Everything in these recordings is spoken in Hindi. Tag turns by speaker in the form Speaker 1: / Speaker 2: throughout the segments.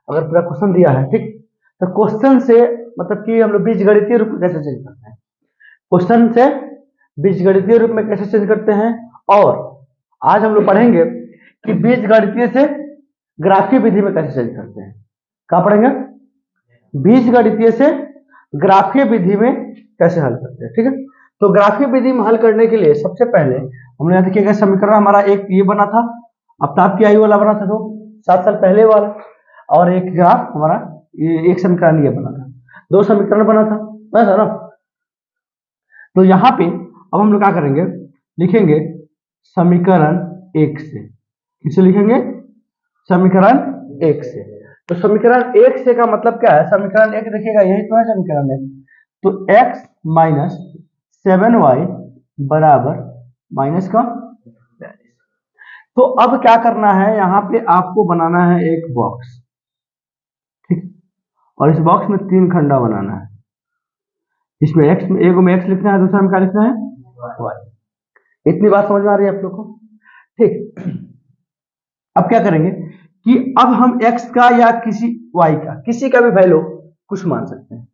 Speaker 1: अगर पूरा क्वेश्चन दिया है, ठीक, तो क्वेश्चन से मतलब कि हम लोग बीजगणितीय रूप में कैसे चेंज करते हैं, क्वेश्चन से बीजगणितीय रूप में कैसे चेंज करते हैं। और आज हम लोग पढ़ेंगे कि बीजगणितीय से ग्राफीय विधि में कैसे चेंज करते हैं। क्या पढ़ेंगे? बीजगणितीय से ग्राफीय विधि में कैसे हल करते हैं, ठीक है। तो ग्राफीय विधि में हल करने के लिए सबसे पहले हमने यहाँ देखिएगा समीकरण हमारा एक ये बना था, आफ्ताब की आयु वाला बना था, 7 साल पहले वाला, और एक ग्राफ हमारा ये एक समीकरण ये बना था, 2 समीकरण बना था, ऐसा ना। तो यहाँ पे अब हम लोग क्या करेंगे, लिखेंगे समीकरण 1 से। किसे लिखेंगे? समीकरण 1 से। तो समीकरण 1 से का मतलब क्या है? समीकरण 1 देखिएगा, यही तो है समीकरण 1। तो x माइनस 7y बराबर माइनस का 42। तो अब क्या करना है, यहाँ पे आपको बनाना है एक बॉक्स, ठीक, और इस बॉक्स में 3 खंडा बनाना है। इसमें x में एक में x लिखना है, दूसरा में क्या लिखना है? y। इतनी बात समझ में आ रही है आप लोग को? ठीक। अब क्या करेंगे कि अब हम x का या किसी y का, किसी का भी वैल्यू कुछ मान सकते हैं,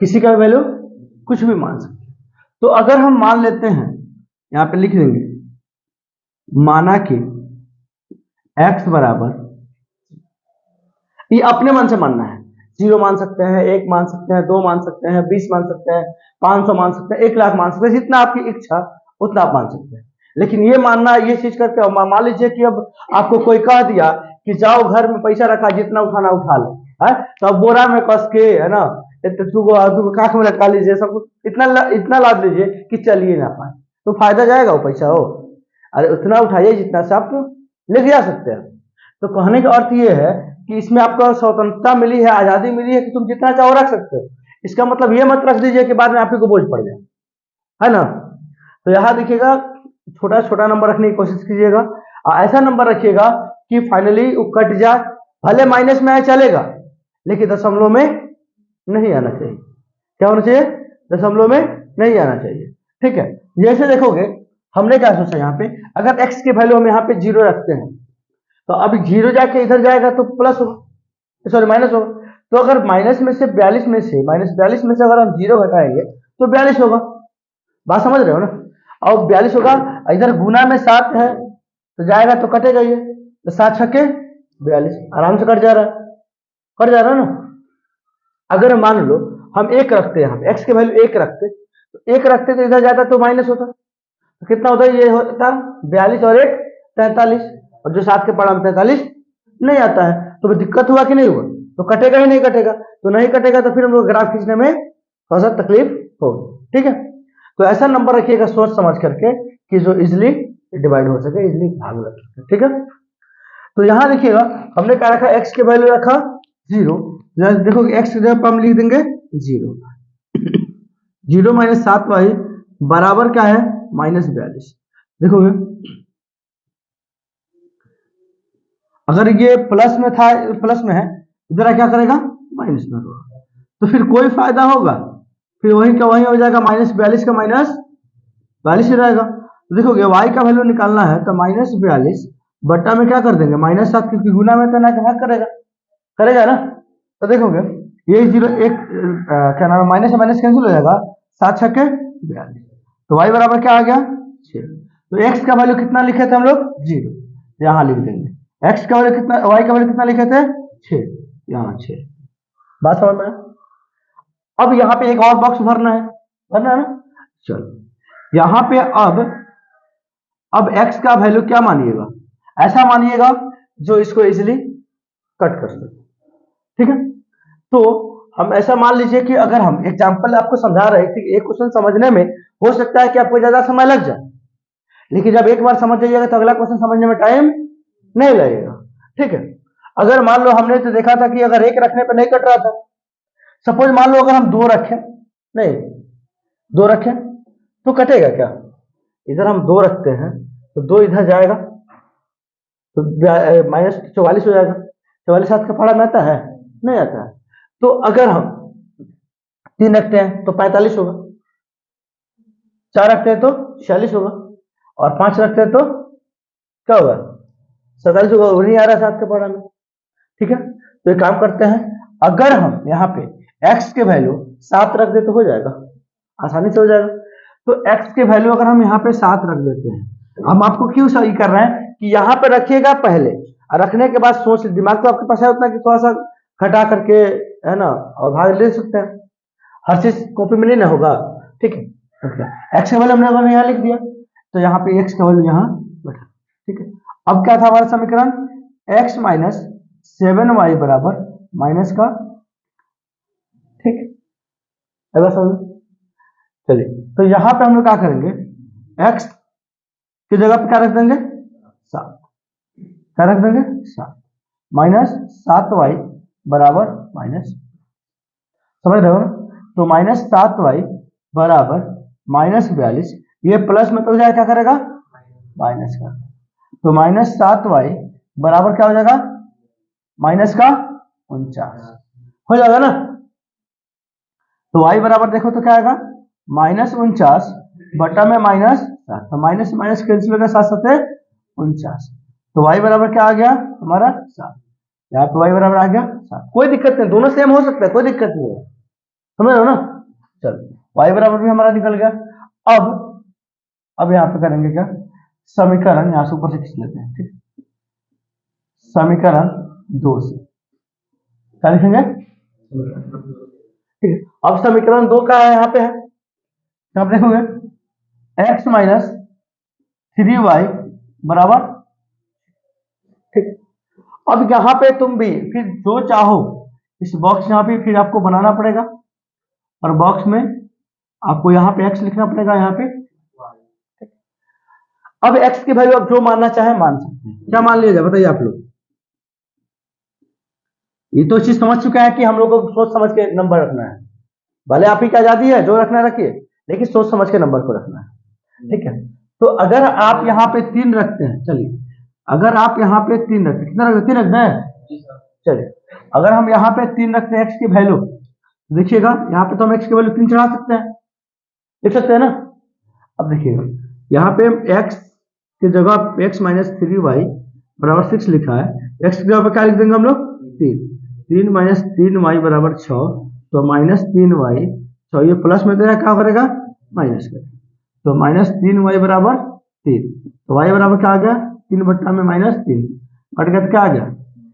Speaker 1: किसी का भी वैल्यू कुछ भी मान सकते हैं। तो अगर हम मान लेते हैं, यहां पे लिख देंगे, माना कि x बराबर, ये अपने मन से मानना है, 0 मान सकते हैं, 1 मान सकते हैं, 2 मान सकते हैं, 20 मान सकते हैं, 500 मान सकते हैं, 1 लाख मान सकते हैं, जितना आपकी इच्छा उतना आप मान सकते हैं। लेकिन ये मानना, ये चीज करते हो, मान लीजिए कि अब आपको कोई कह दिया कि जाओ घर में पैसा रखा, जितना उठाना उठा लो, है, तो अब बोरा में कस के, है ना, तू काख में लटका लीजिए, सब कुछ इतना लाद लीजिए कि चलिए ना पाए, तो फायदा जाएगा वो पैसा हो? अरे उतना उठाइए जितना से आप लेके जा सकते हैं। तो कहने का अर्थ ये है कि इसमें आपको स्वतंत्रता मिली है, आजादी मिली है कि तुम जितना चाहो रख सकते हो। इसका मतलब ये मत रख दीजिए कि बाद में आप ही को बोझ पड़ जाए, है ना। तो यहाँ देखिएगा, छोटा छोटा नंबर रखने की कोशिश कीजिएगा, और ऐसा नंबर रखिएगा कि फाइनली वो कट जाए, भले माइनस में आए चलेगा, लेकिन दशमलव में नहीं आना चाहिए। क्या होना चाहिए? दशमलव में नहीं आना चाहिए, ठीक है। जैसे देखोगे, हमने क्या सोचा, यहाँ पे अगर x के वैल्यू हम यहाँ पे 0 रखते हैं, तो अब 0 जाके इधर जाएगा तो प्लस होगा, सॉरी माइनस होगा। तो अगर माइनस में से 42 में से, -42 में से अगर हम 0 घटाएंगे तो 42 होगा। बात समझ रहे हो ना? और 42 होगा, इधर गुना में 7 है तो जाएगा तो कटेगा ये, तो 7 छक्के 42, आराम से कट जा रहा है, कट जा रहा है ना। अगर मान लो हम 1 रखते हैं, हम x के वैल्यू 1 रखते, तो 1 रखते तो इधर जाता तो माइनस होता, तो कितना होता है? ये होता 42 और 1 43, और जो 7 के पड़ा में 43 नहीं आता है, तो दिक्कत हुआ कि नहीं हुआ? तो कटेगा ही नहीं कटेगा, तो नहीं कटेगा तो फिर हम लोग ग्राफ खींचने में थोड़ा सा तकलीफ होगी, ठीक है। तो ऐसा नंबर रखिएगा सोच समझ करके कि जो इजिली डिवाइड हो सके, इजिली भाग लग सके, ठीक है। तो यहां देखिएगा, हमने क्या रखा, x के वैल्यू रखा 0। देखो x की जगह पर हम लिख देंगे 0, 0 माइनस 7y बराबर क्या है? -42। देखोगे, अगर ये प्लस में था, प्लस में है, इधर क्या करेगा? माइनस में होगा, तो फिर कोई फायदा होगा? फिर वही का वही हो जाएगा, -42 का -42 ही रहेगा। तो देखोगे y का वैल्यू निकालना है, तो -42 बट्टा में क्या कर देंगे? -7, क्योंकि गुना में तो ना भाग करेगा, करेगा ना। तो देखोगे ये 0 एक क्या नाम है, माइनस से माइनस कैंसिल हो जाएगा, 7 छक्के 42, तो y बराबर क्या आ गया? 6। तो x का वैल्यू कितना लिखे थे हम लोग? 0, यहाँ लिख देंगे। x का वैल्यू कितना, y का वैल्यू कितना लिखे थे? 6, यहाँ 6। बात समझ में? अब यहाँ पे एक और बॉक्स भरना है ना। चलो यहाँ पे अब x का वैल्यू क्या मानिएगा? ऐसा मानिएगा जो इसको इजिली कट कर सके, ठीक है। तो हम ऐसा मान लीजिए कि अगर हम एग्जांपल आपको समझा रहे थे, एक क्वेश्चन समझने में हो सकता है कि आपको ज्यादा समय लग जाए, लेकिन जब एक बार समझ जाइएगा तो अगला क्वेश्चन समझने में टाइम नहीं लगेगा, ठीक है। अगर मान लो हमने तो देखा था कि अगर 1 रखने पर नहीं कट रहा था, सपोज मान लो अगर हम 2 रखें, नहीं 2 रखें तो कटेगा क्या? इधर हम 2 रखते हैं तो 2 इधर जाएगा तो -44 हो जाएगा। 44 7 का पढ़ा में आता है? नहीं आता है। तो अगर हम 3 रखते हैं तो 45 होगा, 4 रखते हैं तो 46 होगा, और 5 रखते हैं तो क्या होगा? 47 होगा। नहीं आ रहा 7 के पढ़ा में, ठीक है। तो एक काम करते हैं, अगर हम यहाँ पे x के वैल्यू 7 रख दे तो हो जाएगा, आसानी से हो जाएगा। तो x के वैल्यू अगर हम यहाँ पे 7 रख देते हैं, हम आपको क्यों सही कर रहे हैं कि यहाँ पे रखिएगा पहले, और रखने के बाद सोच, दिमाग तो आपके पास है उतना कि थोड़ा सा घटा करके, है ना, और भाग ले सकते हैं, हर चीज कॉपी में नहीं ना होगा, ठीक है। एक्स का वैल्यू हमने यहाँ लिख दिया, तो यहाँ पे एक्स का वैल्यू यहाँ बैठा, ठीक है। अब क्या था हमारा समीकरण, x माइनस 7y बराबर माइनस का, ठीक है, समझ। चलिए, तो यहाँ पे हम लोग क्या करेंगे, x की जगह पे क्या रख देंगे, 7, क्या रख देंगे 7, माइनस 7y बराबर माइनस, समझ रहे हो ना, तो माइनस 7y बराबर माइनस 42, ये प्लस में तो जाए क्या करेगा, माइनस का, तो माइनस 7y बराबर क्या हो जाएगा, माइनस का 49 हो जाएगा ना। तो y बराबर देखो तो क्या आएगा, माइनस 49 बटा में माइनस 7, तो माइनस माइनस कैंसिल होगा, 7 7 49, तो y बराबर क्या आ गया हमारा 7, यहाँ पे y बराबर आ गया 7, कोई दिक्कत नहीं, दोनों सेम हो सकता है, कोई दिक्कत नहीं है, समझ रहे हो ना। चलो y बराबर भी हमारा निकल गया। अब यहाँ पे करेंगे क्या, समीकरण यहाँ से ऊपर से खींच लेते हैं, ठीक, समीकरण 2 से क्या लिखेंगे, ठीक है। अब समीकरण 2 का है यहाँ पे है, आप देखोगे x माइनस 3y बराबर, ठीक। अब यहाँ पे तुम भी फिर जो चाहो इस बॉक्स यहाँ पे फिर आपको बनाना पड़ेगा, और बॉक्स में आपको यहाँ पे x लिखना पड़ेगा, यहाँ पे। अब x की वैल्यू आप जो मानना चाहे मान सकते हैं, क्या मान लिया जाए बताइए आप लोग। ये तो चीज समझ चुका है कि हम लोग को सोच समझ के नंबर रखना है, भले आप ही की आजादी है, जो रखना रखिए, लेकिन सोच समझ के नंबर को रखना है, ठीक है। तो अगर आप यहाँ पे 3 रखते हैं, चलिए अगर आप यहाँ पे 3 रखते हैं, कितना रखते, 3 रखते हैं, चलिए अगर हम यहाँ पे 3 रखते हैं x की वैल्यू, देखिएगा यहाँ पे तो हम x की वैल्यू 3 चढ़ा सकते हैं, लिख सकते हैं ना। अब देखिएगा यहाँ पे x की जगह x माइनस 3y बराबर 6 लिखा है, x की जगह पे क्या लिख देंगे हम लोग, 3 माइनस 3y बराबर 6, तो माइनस 3y, तो ये प्लस में तेरा क्या करेगा, माइनस करेगा, तो माइनस 3y बराबर 3, तो y बराबर क्या आ गया, 3 बट्टा में माइनस 3 कट गया, तो क्या आ गया,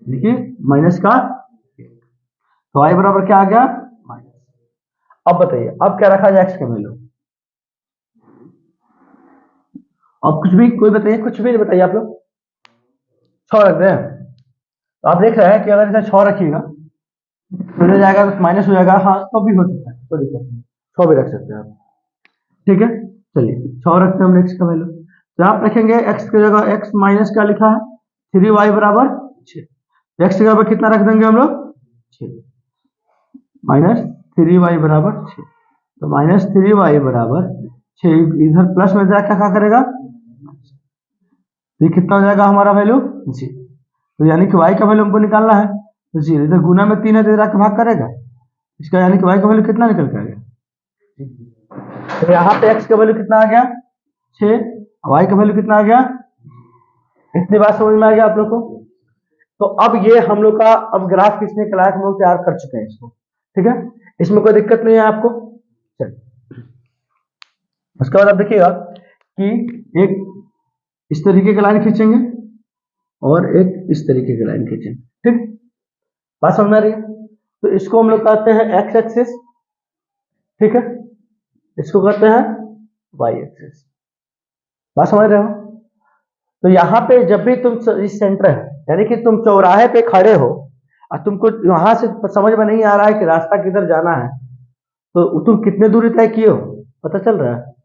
Speaker 1: देखिए माइनस का, तो y बराबर क्या आ गया, माइनस। अब बताइए अब क्या रखा जाए x का वैल्यू, अब कुछ भी, कोई बताइए, कुछ भी नहीं बताइए आप लोग, 6 रख रहे हैं, तो आप देख रहे हैं कि अगर इसे 6 रखिएगा तो हो जाएगा, माइनस हो जाएगा, हाँ तो भी हो सकता है, कोई दिक्कत नहीं, 6 भी रख सकते हैं आप, ठीक है। चलिए 6 रखते हैं हम x का वैल्यू, तो आप रखेंगे x की जगह x माइनस क्या लिखा है, 3y बराबर 6, x की जगह पर कितना रख देंगे हम लोग, 6, माइनस 3y बराबर 6, तो माइनस 3y बराबर 6, इधर प्लस में जाकर क्या करेगा, तो ये कितना हो जाएगा हमारा वैल्यू जी, तो यानी कि y का वैल्यू हमको निकालना है, तो जी इधर गुना में 3 है तो इधर भाग करेगा, इसका यानी कि y का वैल्यू कितना निकल के आ गया, तो यहाँ पे x का वैल्यू कितना आ गया 6, y का वैल्यू कितना आ गया, इतनी बात समझ में आ गया आप लोग को। तो अब ये हम लोग का अब ग्राफ खींचने के लायक हम लोग तैयार कर चुके हैं इसको, ठीक है, इसमें कोई दिक्कत नहीं है आपको। चलिए उसके बाद आप देखिएगा कि एक इस तरीके की लाइन खींचेंगे और एक इस तरीके की लाइन खींचेंगे, ठीक, बात समझ में आ रही है। तो इसको हम लोग कहते हैं एक्स एक्सिस, ठीक है, इसको कहते हैं वाई एक्सिस, बात समझ रहे हो। तो यहाँ पे जब भी तुम इस सेंटर है, यानी कि तुम चौराहे पे खड़े हो और तुमको वहां से समझ में नहीं आ रहा है कि रास्ता किधर जाना है, तो तुम कितने दूरी तय किए हो पता चल रहा है।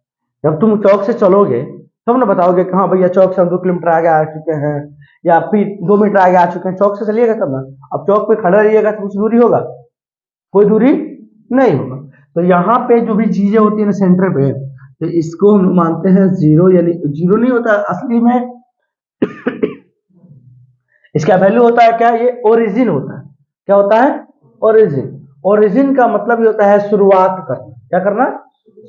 Speaker 1: जब तुम चौक से चलोगे तब ना बताओगे कि हाँ भैया चौक से हम 2 किलोमीटर आगे आ चुके हैं, या फिर 2 मीटर आगे आ चुके हैं, चौक से चलिएगा तब ना। अब चौक पे खड़ा रहिएगा तो कुछ दूरी होगा, कोई दूरी नहीं होगा। तो यहाँ पे जो भी चीजें होती है ना सेंटर पे, तो इसको हम मानते हैं जीरो, यानी जीरो नहीं होता असली में इसका वैल्यू होता है क्या, ये ओरिजिन होता है, क्या होता है, ओरिजिन। ओरिजिन का मतलब ये होता है शुरुआत करना, क्या करना,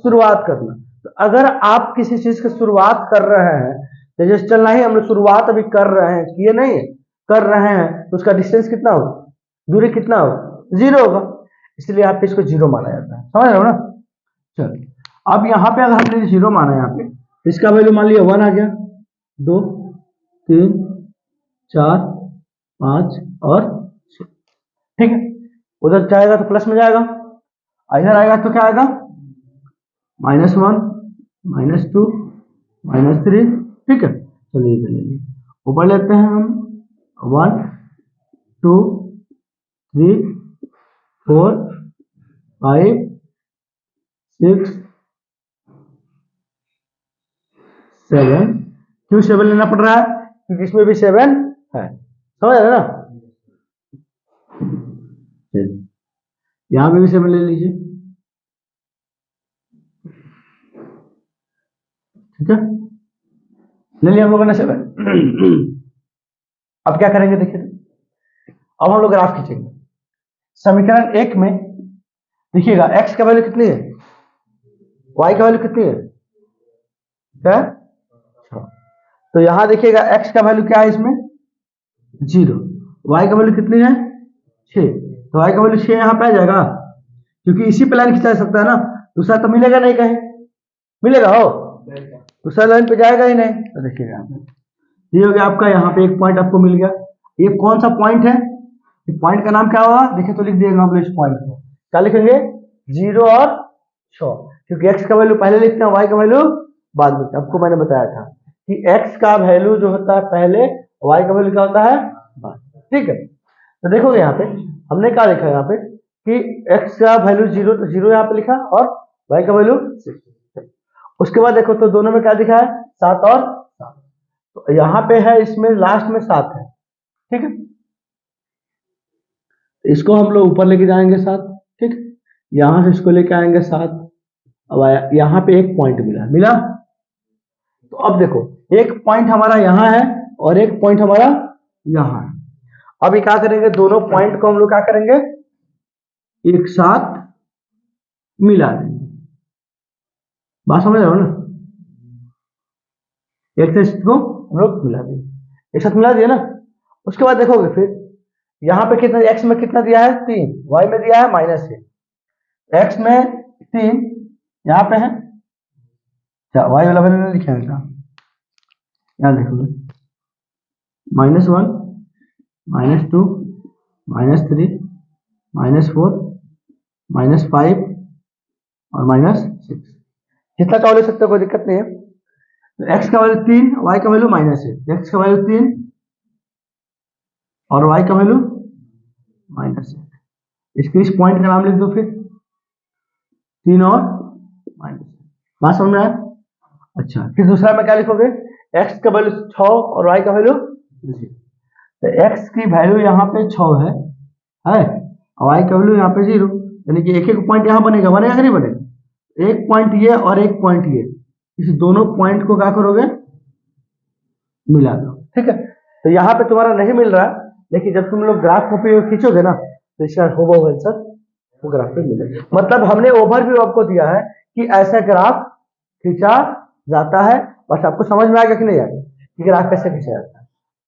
Speaker 1: शुरुआत करना। तो अगर आप किसी चीज की शुरुआत कर रहे हैं, तो जैसे चलना ही हम लोग शुरुआत अभी कर रहे हैं, किए नहीं कर रहे हैं, तो उसका डिस्टेंस कितना होगा, दूरी कितना होगा, 0 होगा, इसलिए यहाँ पे इसको 0 माना जाता है। समझ रहे हो ना। चलो अब यहाँ पे अगर हमने 0 माना, यहाँ पे इसका वैल्यू मान लिया 1 आ गया, 2 3 4 5 और 6। ठीक है, उधर जाएगा तो प्लस में जाएगा, इधर आएगा तो क्या आएगा, -1 -2 -3। ठीक है, चलिए इधर ले लीजिए, ऊपर लेते हैं हम 1 2 3 4 5 6 7। क्यों 7 लेना पड़ रहा है, क्योंकि इसमें भी 7 है। समझ रहे ना। यहां पे भी 7 ले लीजिए। ठीक है, ले लिया हम लोगों ने 7। अब क्या करेंगे देखिए, अब हम लोग ग्राफ खींचेंगे। समीकरण 1 में देखिएगा x का वैल्यू कितनी है, y का वैल्यू कितनी है, क्या, तो यहां देखिएगा x का वैल्यू क्या है इसमें 0, y का वैल्यू कितनी है 6, तो y का वैल्यू 6 यहाँ पे आ जाएगा, क्योंकि इसी पे लाइन खिंचा सकता है ना, दूसरा तो मिलेगा नहीं, कहीं मिलेगा हो, दूसरा लाइन पे जाएगा ही नहीं। तो देखिएगा यहाँ पे ये हो गया आपका, यहाँ पे एक पॉइंट आपको मिल गया। ये कौन सा पॉइंट है, पॉइंट का नाम क्या होगा, देखिए तो लिख दिएगा हम लोग इस पॉइंट को, क्या लिखेंगे 0 और 6, क्योंकि x का वैल्यू पहले लिखते हैं, y का वैल्यू बाद में। आपको मैंने बताया था कि x का वैल्यू जो होता है पहले, y का वैल्यू क्या होता है बाद। ठीक है, तो देखोगे यहाँ पे हमने क्या लिखा है यहाँ पे कि x का वैल्यू 0, तो 0 यहाँ पे लिखा, और y का वैल्यू 6। उसके बाद देखो तो दोनों में क्या दिखा है 7 और 7, तो यहाँ पे है इसमें लास्ट में 7 है। ठीक है, इसको हम लोग ऊपर लेके जाएंगे 7। ठीक, यहां से इसको लेके आएंगे 7। अब यहाँ पे एक पॉइंट मिला, तो अब देखो एक पॉइंट हमारा यहाँ है और एक पॉइंट हमारा यहाँ है। अब ये क्या करेंगे, दोनों पॉइंट को हम लोग क्या करेंगे, एक साथ मिला देंगे। बात समझ रहे हो ना, एक से को हम लोग मिला देंगे, एक साथ मिला दिया ना। उसके बाद देखोगे फिर यहाँ पे कितना, x में कितना दिया है 3, y में दिया है -6, x में 3 यहाँ पे है, क्या y वाला वैल्यू नहीं लिखा है क्या, यहाँ देखोगे -1 -2 -3 -4 -5 और -6, जितना चाहो ले सकते हो, कोई दिक्कत नहीं है। तो x का वैल्यू 3, y का वैल्यू -1, x का वैल्यू 3 और y का वैल्यू -1। इसके इस पॉइंट का नाम लिख दो फिर, 3 और -1। बात समझ में आया। अच्छा, फिर दूसरा में क्या लिखोगे, x का वैल्यू 6 और y का वैल्यू 0। तो x की वैल्यू यहाँ पे 6 है और y का वैल्यू यहाँ पे 0, यानी कि एक एक पॉइंट यहाँ बनेगा कि नहीं बनेगा, एक पॉइंट ये और एक पॉइंट ये, इस दोनों पॉइंट को क्या करोगे, मिला दो। ठीक है, तो यहाँ पे तुम्हारा नहीं मिल रहा, लेकिन जब तुम लोग ग्राफ कॉपी खींचोगे ना तो इसका होगा आंसर वो ग्राफ पे मिलेगा। मतलब हमने ओवरव्यू आपको दिया है कि ऐसा ग्राफ खींचा जाता है, बस आपको समझ में आएगा कि नहीं आएगा कि ग्राफ कैसे खींचा जाता है।